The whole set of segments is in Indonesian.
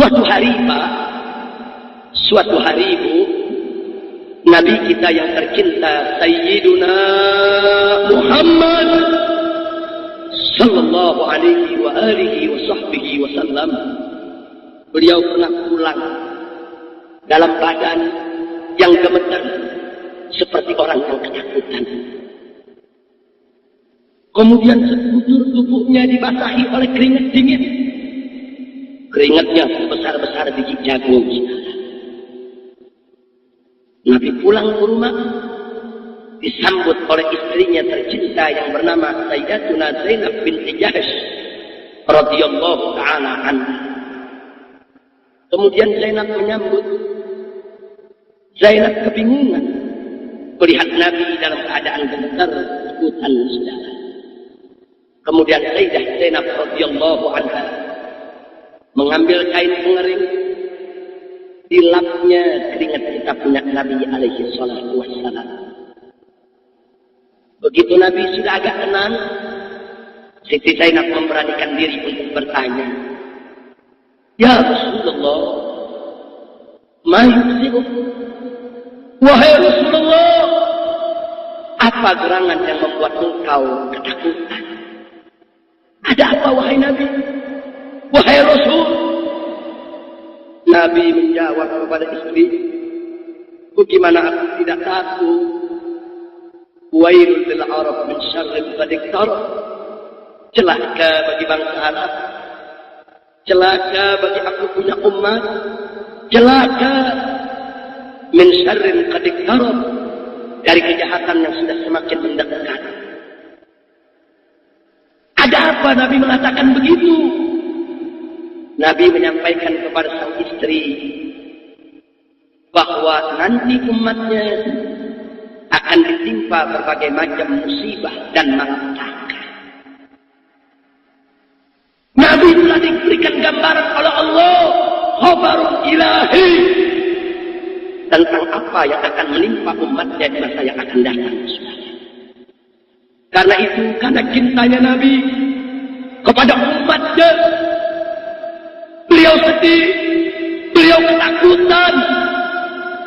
Suatu hari Pak, suatu hari Ibu, Nabi kita yang tercinta Sayyiduna Muhammad sallallahu alaihi wa alihi wa sahbihi wasallam, beliau pernah pulang dalam badan yang gemetar seperti orang yang ketakutan. Kemudian sekujur tubuhnya dibasahi oleh keringat dingin. Keringatnya sebesar-besar biji jagung. Nabi pulang ke rumah, disambut oleh istrinya tercinta yang bernama Sayyidatuna Zainab binti Jahsh radhiyallahu ta'ala anha. Kemudian Zainab menyambut. Zainab kebingungan melihat Nabi dalam keadaan gemetar, ketakutan, saudara. Kemudian Sayyidah Zainab radhiyallahu anha mengambil kain pengering, dilapnya keringat kita punya Nabi alaihi salatu wassalam. Begitu Nabi sudah agak tenang, Siti Zainab memberanikan diri untuk bertanya, "Ya Rasulullah, ma yusibu?" Wahai Rasulullah, apa gerangan yang membuat engkau ketakutan? Ada apa wahai Nabi? Wahai Rasul. Nabi menjawab kepada istri, bagaimana aku tidak takut? Wailul lil Arab min syarrin qad iqtarab. Celaka bagi bangsa Arab, celaka bagi aku punya umat, celaka min syarrin qad iqtarab, dari kejahatan yang sudah semakin mendekat. Ada apa Nabi mengatakan begitu? Nabi menyampaikan kepada sang istri bahwa nanti umatnya akan ditimpa berbagai macam musibah dan malapetaka. Nabi telah diberikan gambaran oleh Allah, khabarun ilahi, tentang apa yang akan menimpa umatnya di masa yang akan datang. Karena itu, karena cintanya Nabi kepada umatnya, beliau sedih, beliau ketakutan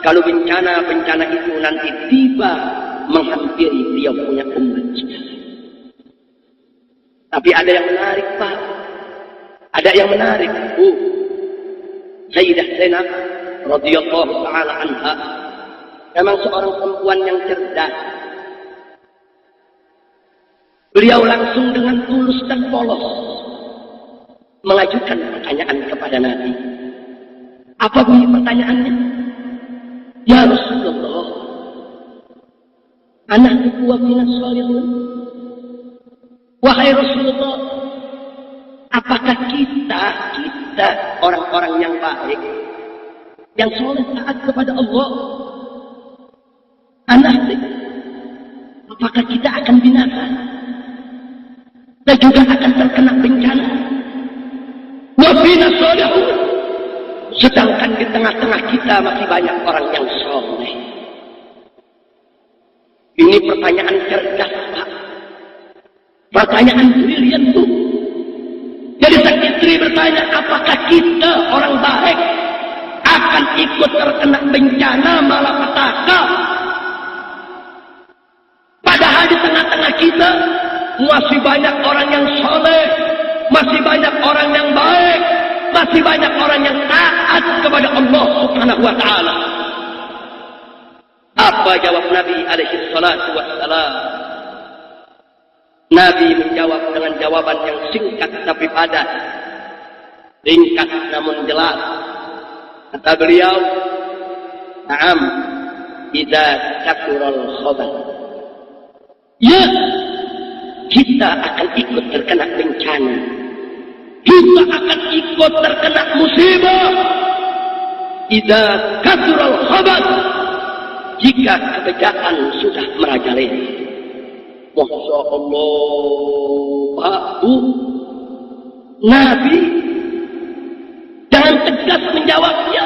kalau bencana-bencana itu nanti tiba menghampiri beliau punya umat. Tapi ada yang menarik Pak, ada yang menarik. Sayyidah Zainab radhiyallahu ta'ala anha memang seorang perempuan yang cerdas. Beliau langsung dengan tulus dan polos mengajukan pertanyaan kepada Nabi. Apa bunyi pertanyaannya? Ya Rasulullah, anak kuwa minas salihin. Wahai Rasulullah, apakah kita orang-orang yang baik, yang soleh taat kepada Allah, apakah kita akan binasa dan juga akan terkena bencana? Wafina solehun, sedangkan di tengah-tengah kita masih banyak orang yang soleh. Ini pertanyaan cerdas Pak, pertanyaan brilian tuh. Jadi sang istri bertanya, apakah kita orang baik akan ikut terkena bencana malapetaka? Padahal di tengah-tengah kita masih banyak orang yang soleh, masih banyak orang yang baik, masih banyak orang yang taat kepada Allah Subhanahu wa ta'ala. Apa jawab Nabi alaihi salatu wassalam? Nabi menjawab dengan jawaban yang singkat tapi padat, ringkas namun jelas. Kata beliau, "Na'am, idza kathural khabath." Ya, kita akan ikut terkena bencana. Kita akan ikut terkena musibah. Idza kathural khabath, jika kebejaan sudah merajalela. Masya Allah, Pak, Bu, Nabi dengan tegas menjawabnya,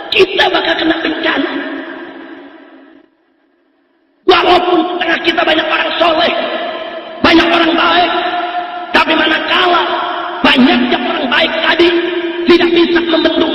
kita bakal kena bencana. Walaupun di tengah kita banyak orang soleh, banyak orang baik, tapi manakala banyaknya orang baik tadi tidak bisa membendung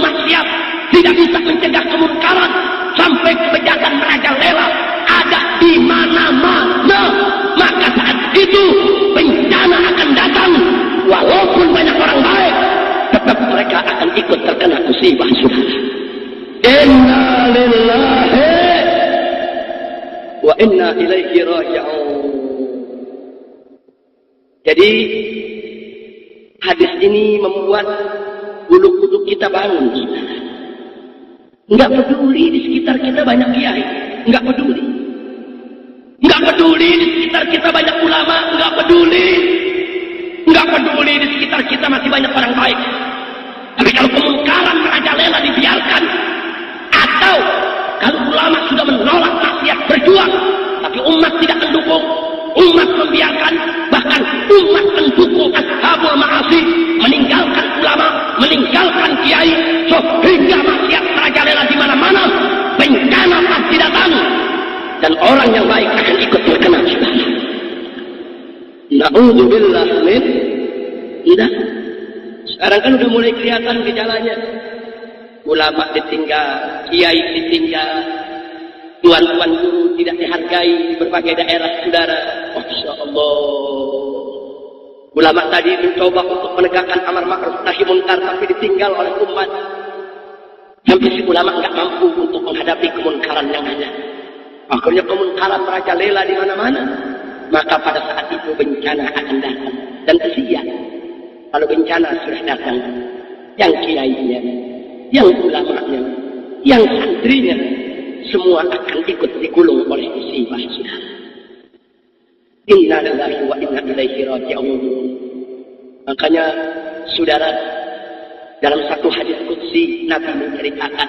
wa inna ilaihi raji'un. Jadi hadis ini membuat bulu kuduk kita bangun. Enggak peduli di sekitar kita banyak kiai, enggak peduli. Enggak peduli di sekitar kita banyak ulama, enggak peduli. Enggak peduli di sekitar kita masih banyak orang baik. Tapi kalau kemungkaran merajalela dibiarkan, atau kalau ulama sudah menolak maksiat berjuang, tapi umat tidak mendukung, umat membiarkan, bahkan umat mendukung ashabul ma'asi, meninggalkan ulama, meninggalkan kiai, sehingga maksiat merajalela di mana-mana, bencana pasti datang, dan orang yang baik akan ikut terkena bencana. Na'udzubillah min dzalik. Sekarang kan udah mulai kelihatan gejalanya. Ulama ditinggal, kiai ditinggal, tuan-tuan guru tidak dihargai di berbagai daerah saudara. Masya Allah. Ulama tadi mencoba untuk menegakkan amar ma'ruf nahi munkar, tapi ditinggal oleh umat. Sampai si ulama nggak mampu untuk menghadapi kemunkaran yang ada. Akhirnya kemunkaran merajalela di mana-mana. Maka pada saat itu bencana akan datang. Dan kesian kalau bencana sudah datang, yang kiainya, yang ulamanya, yang santrinya, semua akan ikut digulung oleh musibah sudah. Inna lillahi wa inna ilaihi raji'un. Makanya saudara, dalam satu hadis qudsi Nabi menceritakan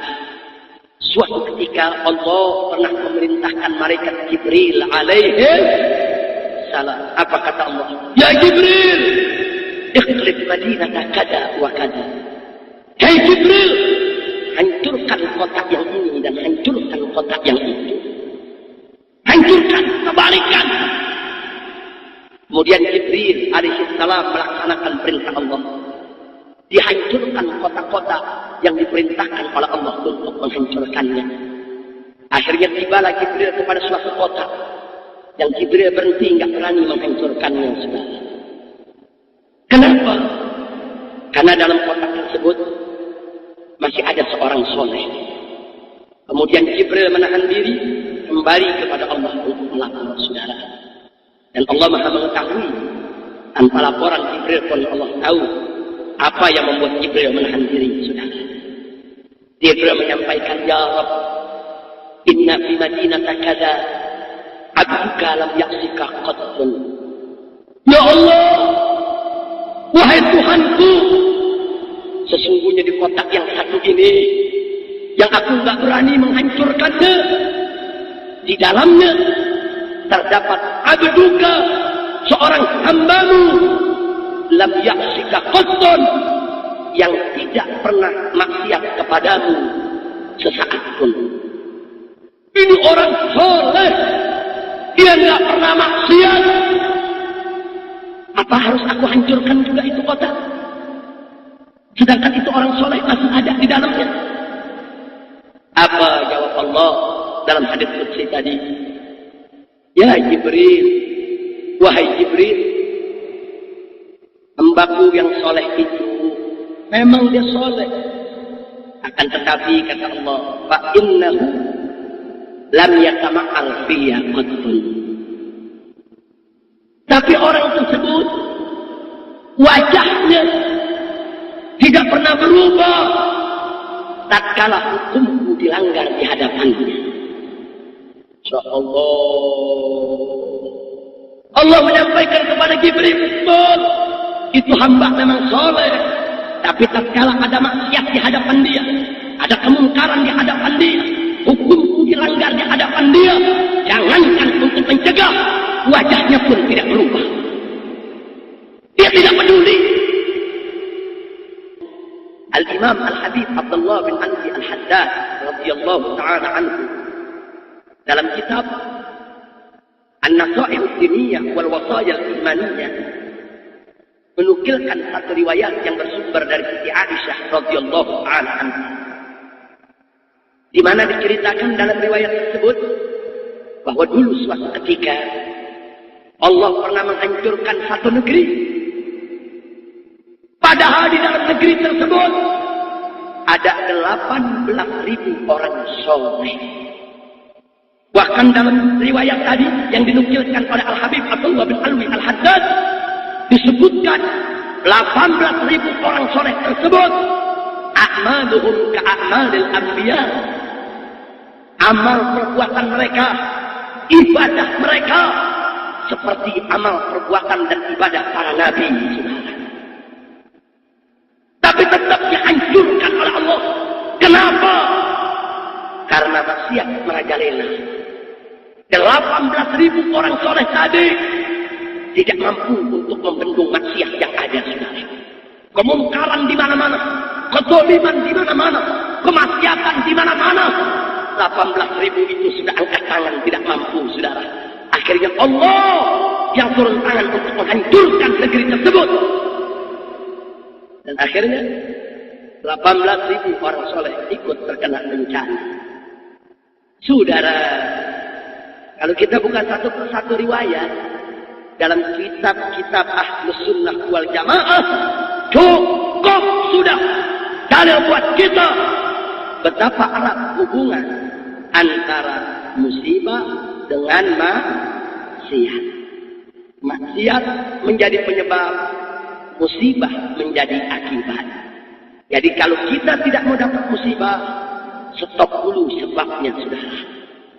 suatu ketika Allah pernah memerintahkan malaikat Jibril alaihi salam. Apa kata Allah? Ya Jibril, ikhlif madinata kada wa kada. Hai Jibril, hancurkan kota yang ini dan hancurkan kota yang itu. Hancurkan, kebalikan. Kemudian Jibril alaihi salam melaksanakan perintah Allah. Dihancurkan kota-kota yang diperintahkan oleh Allah untuk menghancurkannya. Akhirnya tibalah Jibril kepada suatu kota yang Jibril berhenti, nggak berani menghancurkannya. Kenapa? Karena dalam kota tersebut masih ada seorang soleh. Kemudian Jibril menahan diri kembali kepada Allah untuk melapor saudara. Dan Allah Maha mengetahui, tanpa laporan Jibril pun Allah tahu apa yang membuat Jibril menahan diri saudara. Jibril menyampaikan, ya Rabb, inna fi madinata kada abduka lam yaksika qattun. Ya Allah, wahai Tuhanku, sesungguhnya di kota yang satu ini, yang aku nggak berani menghancurkannya, di dalamnya terdapat abduka, seorang hambamu, lam yaksika qattun, yang tidak pernah maksiat kepadamu sesaat pun. Ini orang soleh, dia nggak pernah maksiat. Apa harus aku hancurkan juga itu kota? Sedangkan itu orang soleh masih ada di dalamnya. Apa jawab Allah dalam hadis qudsi tadi? Ya Jibril, wahai Jibril, hambaku yang soleh itu memang dia soleh. Akan tetapi kata Allah, fa innahu lam yatama'al fiyya qattun. Tapi orang tersebut wajahnya tidak pernah berubah tatkala hukumku dilanggar di hadapannya. Insyaallah. Allah menyampaikan kepada Jibril, betul, itu hamba memang soleh, tapi tatkala ada maksiat di hadapan dia, ada kemungkaran di hadapan dia, hukumku dilanggar di hadapan dia, jangankan untuk mencegah, wajahnya pun tidak berubah. Dia tidak peduli. Al-Imam Al-Habib Abdullah bin Ansi Al-Haddad radhiyallahu ta'ala anhu dalam kitab An-Nasaih Ad-Diniyah wal Wasaya Al-Imaniyah menukilkan satu riwayat yang bersumber dari Siti Aisyah radhiyallahu ta'ala anha, di mana diceritakan dalam riwayat tersebut bahwa dulu suatu ketika Allah pernah menghancurkan satu negeri, padahal di dalam negeri tersebut ada 18.000 orang soleh. Bahkan dalam riwayat tadi yang dinukilkan oleh Al-Habib Abdullah bin Alwi Al-Haddad disebutkan 18.000 orang soleh tersebut a'maluhum ka'amalil anbiya, amal perbuatan mereka, ibadah mereka seperti amal perbuatan dan ibadah para nabi. Tapi tetap dihancurkan oleh Allah. Kenapa? Karena maksiat merajalela. 18.000 orang soleh tadi tidak mampu untuk membendung maksiat yang ada, saudara. Kemungkaran di mana-mana, kezaliman di mana-mana, kemaksiatan di mana-mana. 18.000 itu sudah angkat tangan, tidak mampu, saudara. Akhirnya Allah yang turun tangan untuk menghancurkan negeri tersebut. Dan akhirnya 18.000 orang soleh ikut terkena bencana. Saudara, kalau kita buka satu persatu riwayat dalam kitab-kitab Ahlus Sunnah wal Jamaah, cukup sudah dalil buat kita betapa erat hubungan antara musibah dengan maksiat. Maksiat menjadi penyebab, musibah menjadi akibat. Jadi kalau kita tidak mau dapat musibah, stop dulu sebabnya, saudara.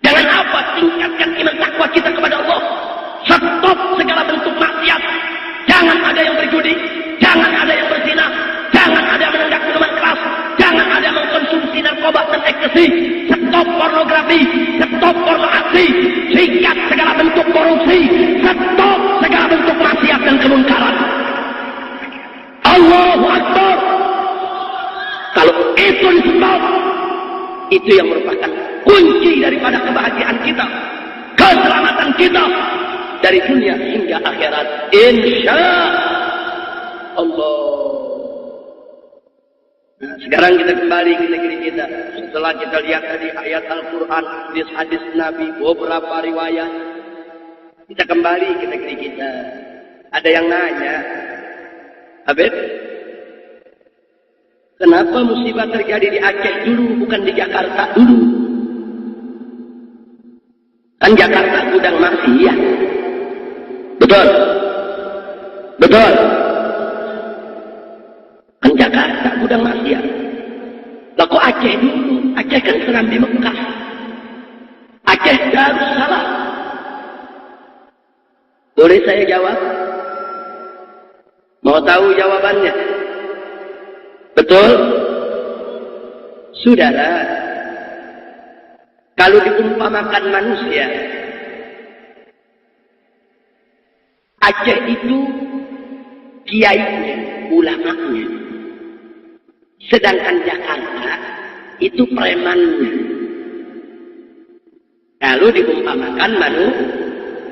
Jangan apa, tingkatkan iman takwa kita kepada Allah. Stop segala bentuk maksiat. Jangan ada yang berjudi, jangan ada yang berzina, jangan ada yang menenggak minuman keras, jangan ada yang mengkonsumsi narkoba dan ekstasi. Stop pornografi, stop porno aksi, sikat segala bentuk korupsi, stop segala bentuk maksiat dan kemungkaran. Allahu Akbar. Kalau itu di-stop, itu yang merupakan kunci daripada kebahagiaan kita, keselamatan kita dari dunia hingga akhirat, insya Allah. Nah, sekarang kita kembali ke negeri kita. Setelah kita lihat tadi ayat Al-Quran, hadis Nabi, beberapa riwayat, kita kembali ke negeri kita. Ada yang nanya, Habib, kenapa musibah terjadi di Aceh dulu, bukan di Jakarta dulu? Kan Jakarta gudang maksiat. Betul? Betul? Kan Jakarta gudang maksiat. Lah kok Aceh dulu? Aceh kan Serambi Mekah. Aceh Darussalam. Boleh saya jawab? Mau tahu jawabannya? Betul? Saudara, kalau diumpamakan manusia, Aceh itu kiainya, ulamanya. Sedangkan Jakarta itu premannya. Kalau diumpamakan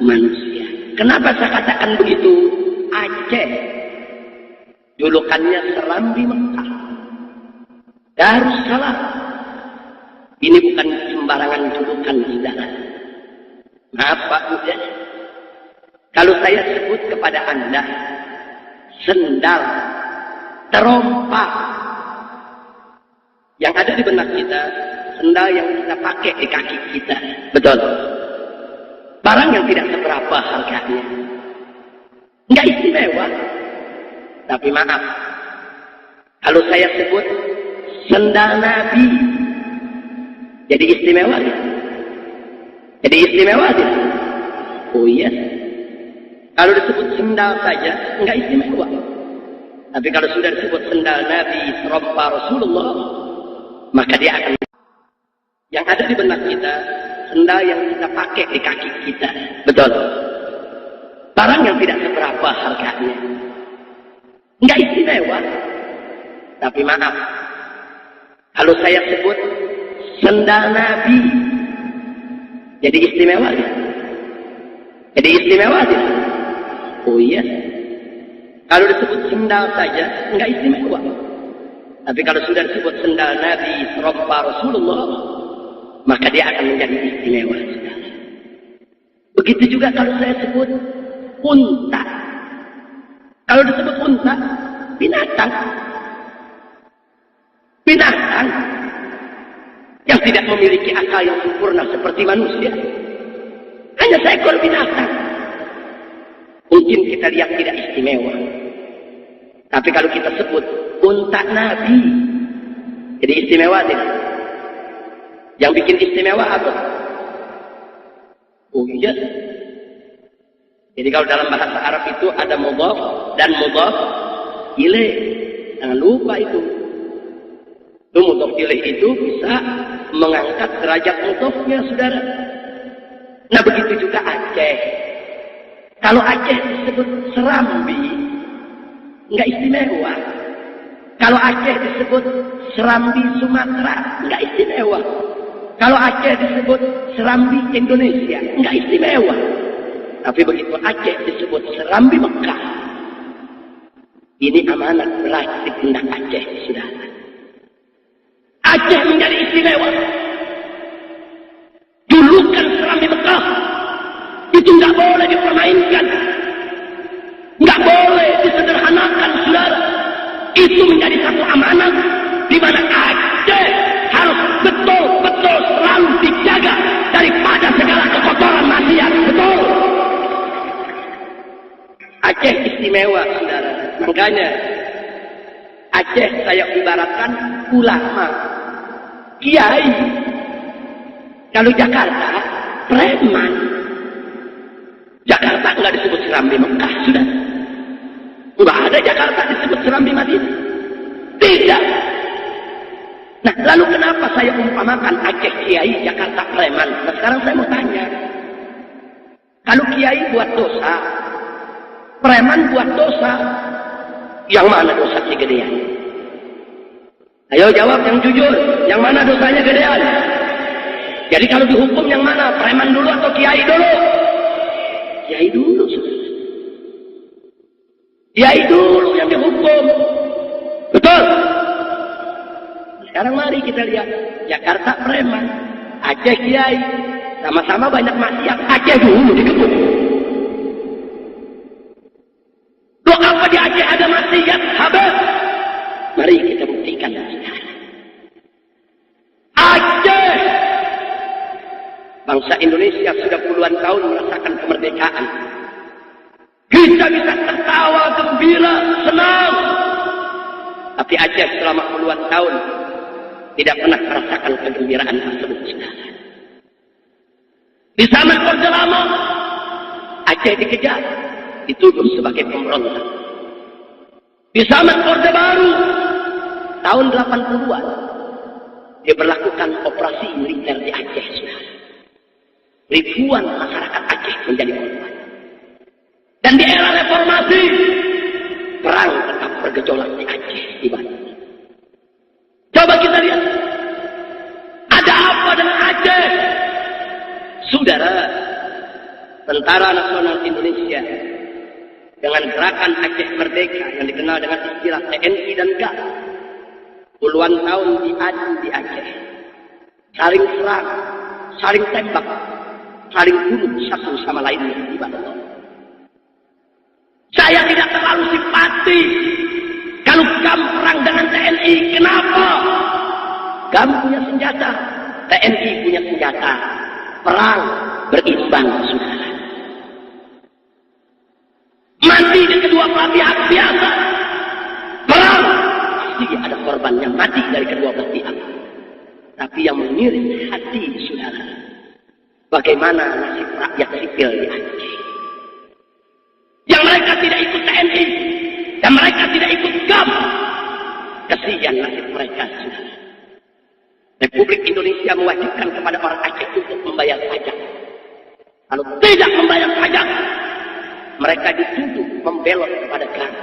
manusia. Kenapa saya katakan begitu? Aceh julukannya Serambi Mekah, Darussalam. Ini bukan sembarangan julukan, saudara. Maaf Pak Buya, kalau saya sebut kepada Anda sendal, terompa, yang ada di benak kita, sendal yang kita pakai di kaki kita, betul? Barang yang tidak seberapa harganya, nggak istimewa. Tapi maaf, kalau saya sebut sendal Nabi, jadi istimewa ya? Jadi istimewa ya? Oh iya. Kalau disebut sendal saja, enggak istimewa. Tapi kalau sudah disebut sendal Nabi, serompa Rasulullah, maka dia akan. Yang ada di benak kita, sendal yang kita pakai di kaki kita, betul? Barang yang tidak seberapa harganya, enggak istimewa. Tapi maaf, kalau saya sebut sendal Nabi, jadi istimewa ya? Jadi istimewa ya? Oh iya. Kalau disebut sendal saja, enggak istimewa. Tapi kalau sudah disebut sendal Nabi, serompa Rasulullah, maka dia akan menjadi istimewa. Begitu juga kalau saya sebut unta. Kalau disebut unta, binatang. Binatang. yang tidak memiliki akal yang sempurna seperti manusia. Hanya seekor binatang. Mungkin kita lihat tidak istimewa. Tapi kalau kita sebut unta Nabi, jadi istimewa tidak? Yang bikin istimewa apa? Oh iya. Jadi kalau dalam bahasa Arab itu ada mudhaf dan mudhaf ilaih. Jangan lupa itu. Itu mudhaf ilaih itu bisa mengangkat derajat mudhafnya, saudara. Nah begitu juga Aceh. Kalau Aceh disebut Serambi, enggak istimewa. Kalau Aceh disebut Serambi Sumatera, enggak istimewa. Kalau Aceh disebut Serambi Indonesia, enggak istimewa. Tapi begitu Aceh disebut Serambi Mekah, ini amanat berat di pundak Aceh, saudara. Aceh menjadi istimewa. Julukan Serambi Mekah itu nggak boleh dipermainkan, nggak boleh disederhanakan, saudara. Itu menjadi satu amanat di mana Aceh harus betul-betul selalu dijaga daripada segala kekotoran maksiat. Betul. Aceh istimewa, saudara. Makanya Aceh saya ibaratkan ulama, kiai. Kalau Jakarta preman. Jakarta nggak disebut Serambi Mekah, sudah. Nggak ada Jakarta disebut Serambi Madinah. Tidak. Nah, lalu kenapa saya umpamakan Aceh kiai, Jakarta preman? Nah, sekarang saya mau tanya. Kalau kiai buat dosa, preman buat dosa, yang mana dosa si gedean? Ayo jawab yang jujur, yang mana dosanya gedean? Jadi kalau dihukum yang mana? Preman dulu atau kiai dulu? Kiai dulu, saudara. Kiai dulu yang dihukum. Betul? Sekarang mari kita lihat. Jakarta preman, Aceh kiai. Sama-sama banyak maksiat. Aceh dulu dikepung. Loh apa di Aceh ada maksiat? Habis. Mari kita buktikan. Aceh. Bangsa Indonesia sudah puluhan tahun merasakan kemerdekaan. Kita bisa tertawa, gembira, senang. Tapi Aceh selama puluhan tahun tidak pernah merasakan kegembiraan tersebut. Di zaman Orde Lama, Aceh dikejar, dituduh sebagai pemberontak. Di zaman Orde Baru, tahun 80-an, diberlakukan operasi militer di Aceh. Ribuan masyarakat Aceh menjadi korban. Dan di era reformasi, perang tetap bergejolak di Aceh, di Banten. Coba kita lihat, ada apa dengan Aceh? Saudara, Tentara Nasional Indonesia dengan gerakan Aceh Merdeka yang dikenal dengan istilah TNI dan GAP, puluhan tahun diadu di Aceh, saling serang, saling tembak, saling bunuh satu sama lainnya di Banten. Saya tidak terlalu simpati kalau GAM perang dengan TNI. Kenapa? GAM punya senjata, TNI punya senjata. Perang berimbang, saudara. Mati di kedua belah pihak biasa. Perang pasti ada korban yang mati dari kedua belah pihak. Tapi yang mengiris hati, saudara, bagaimana nasib rakyat sipil di Aceh? Yang mereka tidak ikut TNI, dan mereka tidak ikut GAM. Kasihan nasib mereka, saudara. Republik Indonesia mewajibkan kepada orang Aceh untuk membayar pajak. Kalau tidak membayar pajak, mereka dituduh membelot kepada GAM.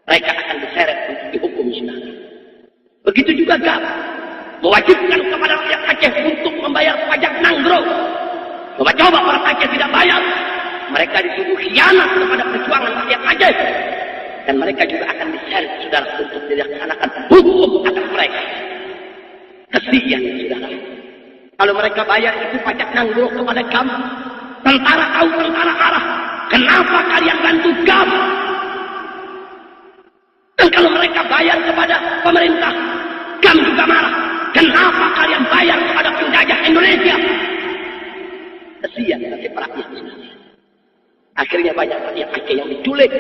Mereka akan diseret untuk dihukum, saudara. Begitu juga GAM mewajibkan kepada rakyat Aceh untuk membayar pajak nanggro. Coba-coba orang Aceh tidak bayar, mereka dituduh khianat kepada perjuangan rakyat Aceh. Dan mereka juga akan diseret, saudara, untuk dilaksanakan hukum atas mereka. Kesian, saudara. Kalau mereka bayar itu pajak nanggro kepada GAM, tentara tahu, tentara marah. Kenapa kalian bantu GAM? Dan kalau mereka bayar kepada pemerintah, GAM juga marah. Kenapa kalian bayar kepada penjajah Indonesia? Kesian nasib rakyat. Akhirnya banyak rakyat Aceh yang diculik,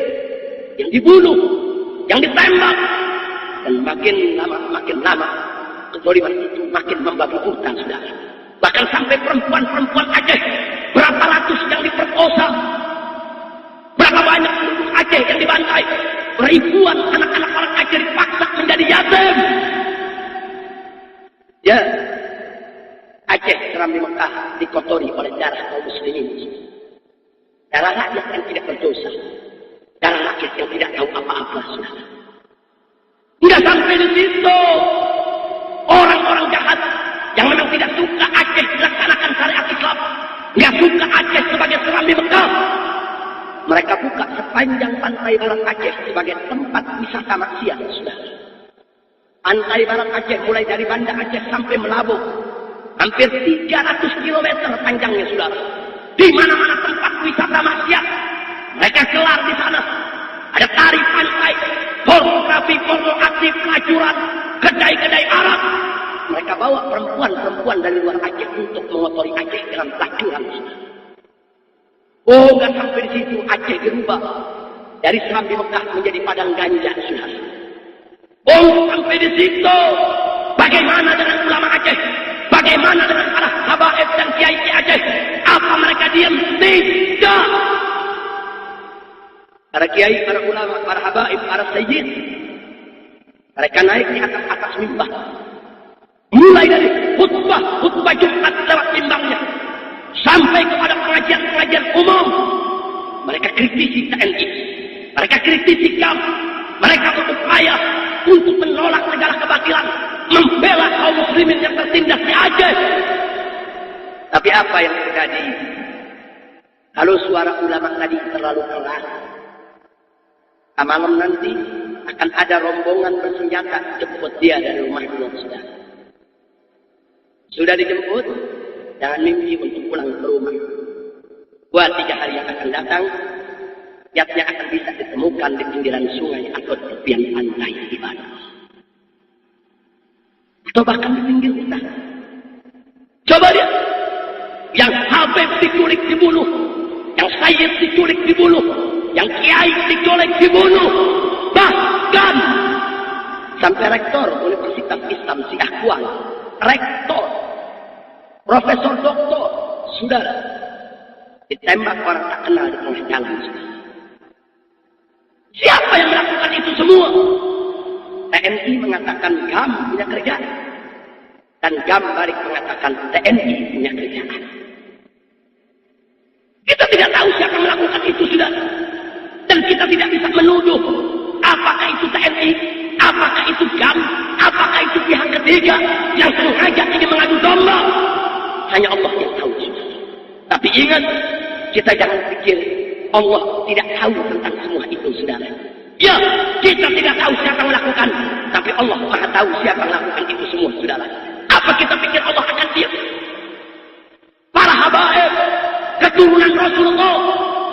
yang dibunuh, yang ditembak. Dan makin lama kezaliman itu makin membabi buta, saudara. Bahkan sampai perempuan-perempuan Aceh berapa ratus yang diperkosa, berapa banyak penduduk Aceh yang dibantai, ribuan anak-anak orang Aceh dipaksa menjadi yatim. Ya, Aceh Serambi Mekah dikotori oleh darah kaum muslimin. Darah rakyat yang tidak berdosa, darah rakyat yang tidak tahu apa-apa, saudara. Tidak sampai di situ, orang-orang jahat yang memang tidak suka Aceh dilaksanakan syariat Islam, tidak suka Aceh sebagai Serambi Mekah, mereka buka sepanjang pantai barat Aceh sebagai tempat wisata maksiat, saudara. Pantai barat Aceh mulai dari Banda Aceh sampai Melabu, hampir 300 km panjangnya, saudara. Di mana-mana tempat wisata maksiat, mereka gelar di sana. Ada tari pantai, pornografi, porno aktif, pelacuran, kedai-kedai Arab. Mereka bawa perempuan-perempuan dari luar Aceh untuk mengotori Aceh dalam pelacuran. Oh, nggak sampai di situ, Aceh dirubah dari Serambi Mekah menjadi padang ganja, saudara. Oh, sampai di situ, bagaimana dengan ulama Aceh? Bagaimana dengan para habaib dan kiai Aceh? Apa mereka diam? Tidak. Para kiai, para ulama, para habaib, para sayyid, mereka naik di atas mimbar. Mulai dari khutbah Jumat lewat mimbangnya, sampai kepada pengajian-pengajian umum. Mereka kritisi TNI, mereka kritisi KAM, mereka berupaya untuk menolak segala kebatilan, membela kaum muslimin yang tertindas di Aceh. Tapi apa yang terjadi? Kalau suara ulama tadi terlalu keras, malam nanti akan ada rombongan bersenjata jemput dia dari rumahnya, saudara. Sudah dijemput, jangan mimpi untuk pulang ke rumah. 2-3 hari yang akan datang, jasnya akan bisa ditemukan di pinggiran sungai atau di tepian pantai di Bandung. Atau bahkan di pinggir hutan. Coba lihat, yang Habib diculik dibunuh, yang Sayyid diculik dibunuh, yang Kiai diculik dibunuh, bahkan sampai rektor Universitas Islam Siakuan, rektor, profesor doktor, saudara, ditembak orang tak kenal di tengah jalan, saudara. Siapa yang melakukan itu semua? TNI mengatakan GAM punya kerjaan, dan GAM balik mengatakan TNI punya kerjaan. Kita tidak tahu siapa yang melakukan itu, saudara. Dan kita tidak bisa menuduh apakah itu TNI, apakah itu GAM, apakah itu pihak ketiga yang sengaja ingin mengadu domba. Hanya Allah yang tahu, saudara. Tapi ingat, kita jangan pikir Allah tidak tahu tentang semua itu, saudara. Ya, kita tidak tahu siapa yang melakukan, tapi Allah Maha tahu siapa yang melakukan itu semua, saudara. Apa kita pikir Allah akan diam? Para habaib, keturunan Rasulullah,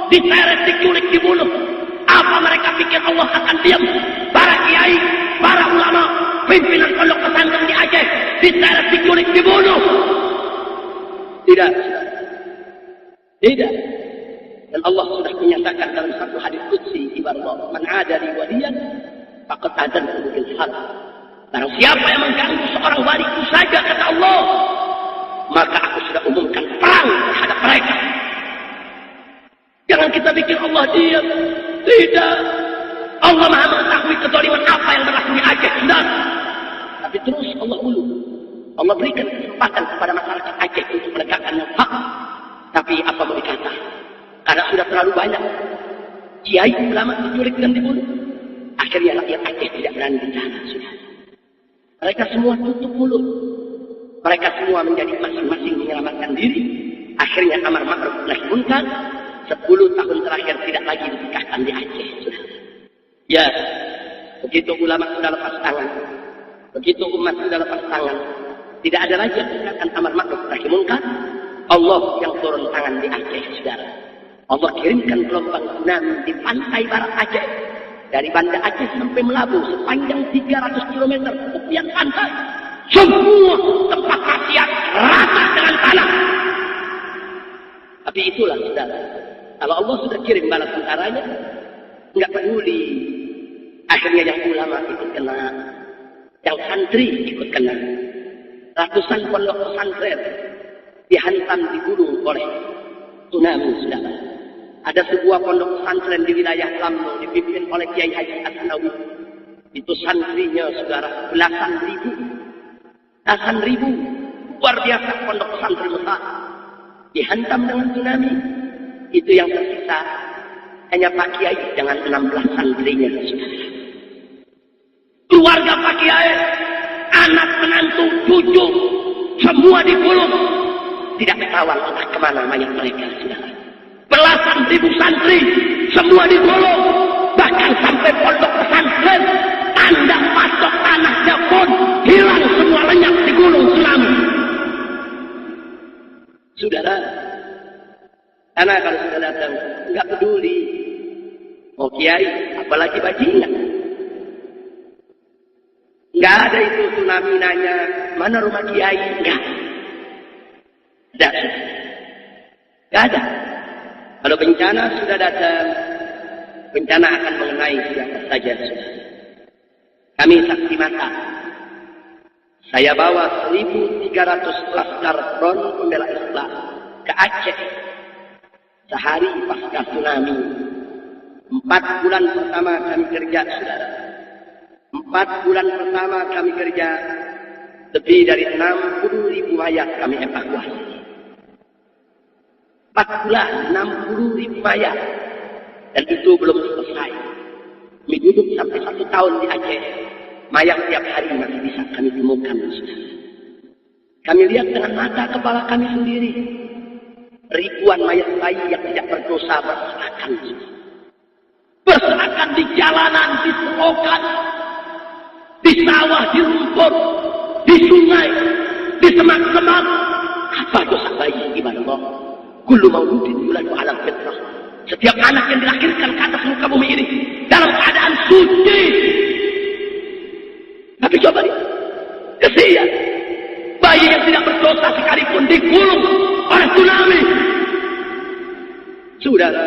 diseret, diculik, dibunuh. Apa mereka pikir Allah akan diam? Para kiai, para ulama, pimpinan pondok pesantren di Aceh, diseret, diculik, dibunuh. Tidak, tidak. Dan Allah sudah menyatakan dalam satu hadis qudsi, ibarat man adali waliyan faqad adantu bil harb. Barang siapa yang mengganggu seorang wali itu saja, kata Allah, maka aku sudah umumkan perang terhadap mereka. Jangan kita pikir Allah diam. Tidak. Allah Maha mengetahui kezaliman apa yang berlaku di Aceh, saudara. Tapi terus Allah ulu. Allah berikan kesempatan kepada masyarakat Aceh untuk menegakkan yang hak. Tapi apa mau dikata? Karena sudah terlalu banyak kiai ulama diculik dan dibunuh. Akhirnya rakyat Aceh tidak berani bicara, sudah. Mereka semua tutup mulut. Mereka semua menjadi masing-masing menyelamatkan diri. Akhirnya amar ma'ruf nahi munkar 10 tahun terakhir tidak lagi ditegakkan di Aceh, sudah. Ya, begitu ulama sudah lepas tangan, begitu umat sudah lepas tangan, tidak ada lagi yang tegakkan amar ma'ruf nahi munkar. Allah yang turun tangan di Aceh, saudara. Allah kirimkan gelombang tsunami di pantai barat Aceh. Dari Banda Aceh sampai Melabu sepanjang 300 km tepian pantai. Semua tempat maksiat rata dengan tanah. Tapi itulah saudara, kalau Allah sudah kirim bala tentaranya, nggak peduli. Akhirnya yang ulama ikut kena, yang santri ikut kena. Ratusan pondok pesantren dihantam, digulung oleh tsunami, saudara. Ada sebuah pondok pesantren di wilayah Lampung dipimpin oleh Kiai Haji Asnawi. Itu santrinya, saudara, belasan ribu. Luar biasa pondok pesantren besar. Dihantam dengan tsunami. Itu yang tersisa hanya Pak Kiai dengan 16 santrinya, saudara. Keluarga Pak Kiai, anak menantu, cucu, semua digulung. Tidak ketahuan entah kemana mayat mereka, saudara. Belasan ribu santri semua digulung. Bahkan sampai pondok pesantren, tanda patok tanahnya pun hilang semua, lenyap digulung tsunami. Saudara, karena kalau sudah datang nggak peduli mau kiai apalagi bajingan. Nggak ada itu tsunami nanya mana rumah kiai, nggak ada. Kalau bencana sudah datang, bencana akan mengenai siapa saja. Kami saksi mata. Saya bawa 1.300 laskar front pembela Islam ke Aceh sehari pasca tsunami. 4 bulan pertama kami kerja, saudara. 4 bulan pertama kami kerja, lebih dari 60.000 mayat kami evakuasi. 4 bulan, 60.000 mayat. Dan itu belum selesai. Kami duduk sampai 1 tahun di Aceh. Mayat tiap hari masih bisa kami temukan. Kami lihat dengan mata kepala kami sendiri. Ribuan mayat bayi yang tidak berdosa berserakan. Berserakan di jalanan, di selokan, di sawah, di rumput, di sungai, di semak-semak. Apa dosa bayi ibadah Allah? Kullu mauludin yuladu ala fitrah. Setiap anak yang dilahirkan ke atas muka bumi ini dalam keadaan suci. Tapi coba lihat, kesian. Bayi yang tidak berdosa sekalipun digulung oleh tsunami. Saudara,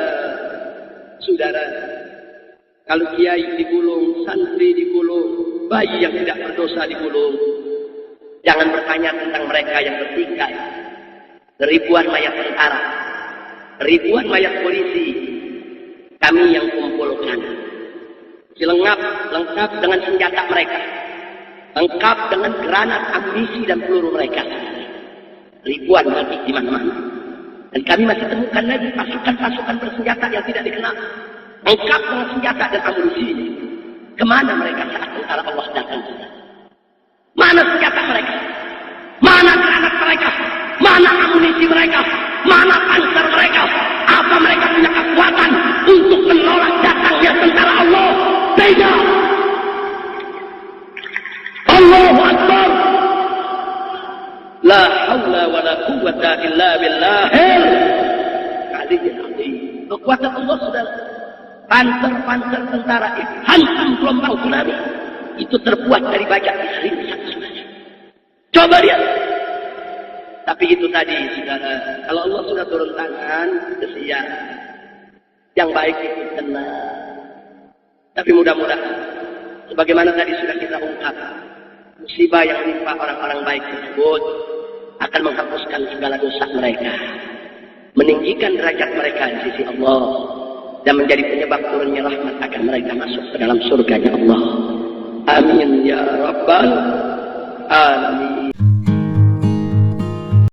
kalau kiai digulung, santri digulung, bayi yang tidak berdosa digulung, jangan bertanya tentang mereka yang bertikai. Ribuan mayat tentara, ribuan mayat polisi, kami yang kumpulkan. Lengkap dengan senjata mereka, lengkap dengan granat, amunisi dan peluru mereka. Ribuan mati di mana-mana. Dan kami masih temukan lagi pasukan-pasukan bersenjata yang tidak dikenal, lengkap dengan senjata dan amunisi. Kemana mereka saat tentara Allah datang? Mana senjata mereka? Mana granat mereka? Mana amunisi mereka? Mana panser mereka? Apa mereka punya kekuatan untuk menolak datangnya tentara Allah? Tidak. Allahu Akbar. La haula wa la quwwata illa billahil aliyyil azim. Kekuatan Allah sudah. Panser-panser tentara itu hantam gelombang tsunami. Itu terbuat dari baja Israel. Coba lihat. Tapi itu tadi, saudara, kalau Allah sudah turun tangan, kesian. Yang baik itu tenang. Tapi mudah-mudahan, sebagaimana tadi sudah kita ungkap, musibah yang menimpa orang-orang baik tersebut akan menghapuskan segala dosa mereka, meninggikan derajat mereka di sisi Allah, dan menjadi penyebab turunnya rahmat akan mereka masuk ke dalam surganya Allah. Amin ya Rabbal Alamin.